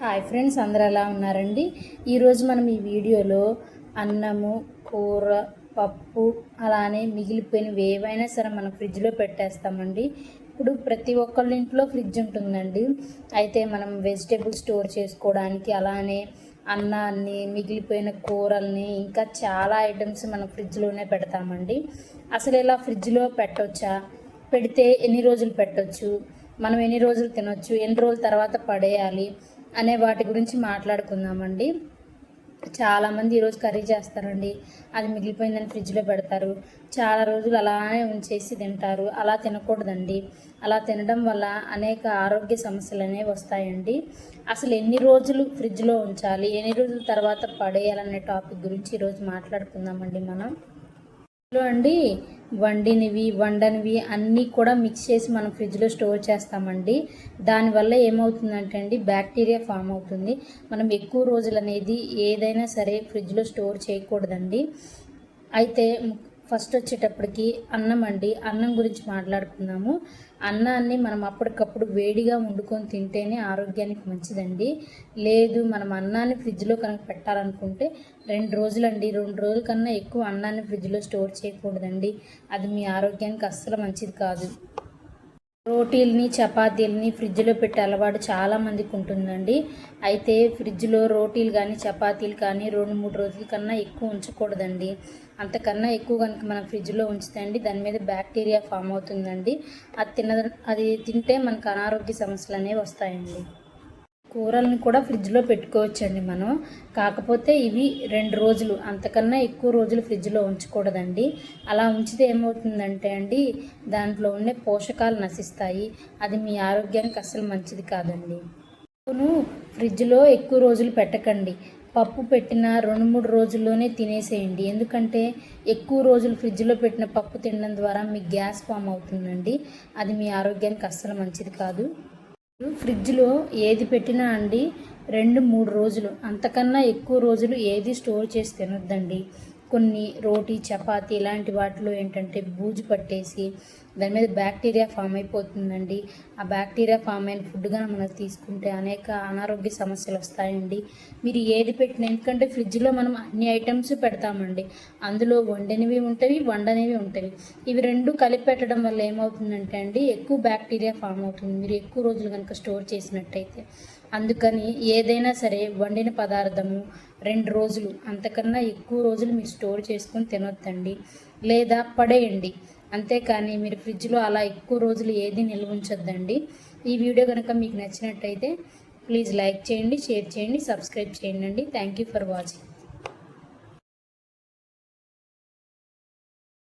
Hi friends, అందరూ ఎలా ఉన్నారండి? ఈరోజు మనం ఈ వీడియోలో అన్నము, కూర, పప్పు అలానే మిగిలిపోయినవి ఏవైనా సరే మనం ఫ్రిడ్జ్లో పెట్టేస్తామండి. ఇప్పుడు ప్రతి ఒక్కళ్ళ ఇంట్లో ఫ్రిడ్జ్ ఉంటుందండి. అయితే మనం వెజిటేబుల్ స్టోర్ చేసుకోవడానికి అలానే అన్నాన్ని, మిగిలిపోయిన కూరల్ని ఇంకా చాలా ఐటమ్స్ మనం ఫ్రిడ్జ్లోనే పెడతామండి. అసలు ఇలా ఫ్రిడ్జ్లో పెట్టవచ్చా? పెడితే ఎన్ని రోజులు పెట్టవచ్చు? మనం ఎన్ని రోజులు తినొచ్చు? ఎన్ని రోజుల తర్వాత పడేయాలి అనే వాటి గురించి మాట్లాడుకుందామండి. చాలామంది ఈరోజు కర్రీ చేస్తారండి, అది మిగిలిపోయిందని ఫ్రిడ్జ్లో పెడతారు. చాలా రోజులు అలానే ఉంచేసి తింటారు. అలా తినకూడదండి. అలా తినడం వల్ల అనేక ఆరోగ్య సమస్యలు అనేవి వస్తాయండి. అసలు ఎన్ని రోజులు ఫ్రిడ్జ్లో ఉంచాలి, ఎన్ని రోజుల తర్వాత పడేయాలనే టాపిక్ గురించి ఈరోజు మాట్లాడుకుందామండి మనం. అండి వండనివి అన్నీ కూడా మిక్స్ చేసి మనం ఫ్రిడ్జ్లో స్టోర్ చేస్తామండి. దానివల్ల ఏమవుతుందంటే అండి, బ్యాక్టీరియా ఫామ్ అవుతుంది. మనం ఎక్కువ రోజులు అనేది ఏదైనా సరే ఫ్రిడ్జ్లో స్టోర్ చేయకూడదండి. అయితే ఫస్ట్ వచ్చేటప్పటికి అన్నం గురించి మాట్లాడుకుందాము. అన్నాన్ని మనం అప్పటికప్పుడు వేడిగా వండుకొని తింటేనే ఆరోగ్యానికి మంచిదండి. లేదు మనం అన్నాన్ని ఫ్రిడ్జ్లో కనుక పెట్టాలనుకుంటే 2 రోజులండి. 2 రోజుల కన్నా ఎక్కువ అన్నాన్ని ఫ్రిడ్జ్లో స్టోర్ చేయకూడదండి. అది మీ ఆరోగ్యానికి అస్సలు మంచిది కాదు. రోటీల్ని, చపాతీలని ఫ్రిడ్జ్లో పెట్టే అలవాటు చాలామందికి ఉంటుందండి. అయితే ఫ్రిడ్జ్లో రోటీలు కానీ, చపాతీలు కానీ 2-3 రోజుల కన్నా ఎక్కువ ఉంచకూడదండి. అంతకన్నా ఎక్కువ కనుక మనం ఫ్రిడ్జ్లో ఉంచితే అండి, దాని మీద బ్యాక్టీరియా ఫామ్ అవుతుందండి. అది తింటే మనకు అనారోగ్య సమస్యలు అనేవి వస్తాయండి. కూరలను కూడా ఫ్రిడ్జ్లో పెట్టుకోవచ్చండి మనం. కాకపోతే ఇవి 2 రోజులు, అంతకన్నా ఎక్కువ రోజులు ఫ్రిడ్జ్లో ఉంచకూడదండి. అలా ఉంచితే ఏమవుతుందంటే అండి, దాంట్లో ఉండే పోషకాలు నశిస్తాయి. అది మీ ఆరోగ్యానికి అస్సలు మంచిది కాదండి. పప్పును ఫ్రిడ్జ్లో ఎక్కువ రోజులు పెట్టకండి. పప్పు పెట్టిన 2-3 రోజుల్లోనే తినేసేయండి. ఎందుకంటే ఎక్కువ రోజులు ఫ్రిడ్జ్లో పెట్టిన పప్పు తినడం ద్వారా మీకు గ్యాస్ ఫామ్ అవుతుందండి. అది మీ ఆరోగ్యానికి అస్సలు మంచిది కాదు. ఫ్రిడ్జ్లో ఏది పెట్టినా అండి 2-3 రోజులు, అంతకన్నా ఎక్కువ రోజులు ఏది స్టోర్ చేసి తినొద్దండి. కొన్ని రోటీ, చపాతీ ఇలాంటి వాటిలో ఏంటంటే బూజు పట్టేసి దాని మీద బ్యాక్టీరియా ఫామ్ అయిపోతుందండి. ఆ బ్యాక్టీరియా ఫామ్ అయిన ఫుడ్గా మనం తీసుకుంటే అనేక అనారోగ్య సమస్యలు వస్తాయండి. మీరు ఏది పెట్టినా, ఎందుకంటే ఫ్రిడ్జ్లో మనం అన్ని ఐటమ్స్ పెడతామండి. అందులో వండనివి ఉంటాయి, వండనివి ఉంటాయి. ఇవి 2 కలిపి పెట్టడం వల్ల ఏమవుతుందంటే అండి, ఎక్కువ బ్యాక్టీరియా ఫామ్ అవుతుంది మీరు ఎక్కువ రోజులు కనుక స్టోర్ చేసినట్టయితే. అందుకని ఏదైనా సరే వండిన పదార్థము 2 రోజులు, అంతకన్నా ఎక్కువ రోజులు మీరు స్టోర్ చేసుకొని తినొద్దండి. లేదా పడేయండి. అంతేకాని మీరు ఫ్రిడ్జ్లో అలా ఎక్కువ రోజులు ఏది నిల్వ ఉంచొద్దండి. ఈ వీడియో కనుక మీకు నచ్చినట్టయితే ప్లీజ్ లైక్ చేయండి, షేర్ చేయండి, సబ్స్క్రైబ్ చేయండి. Thank you for watching.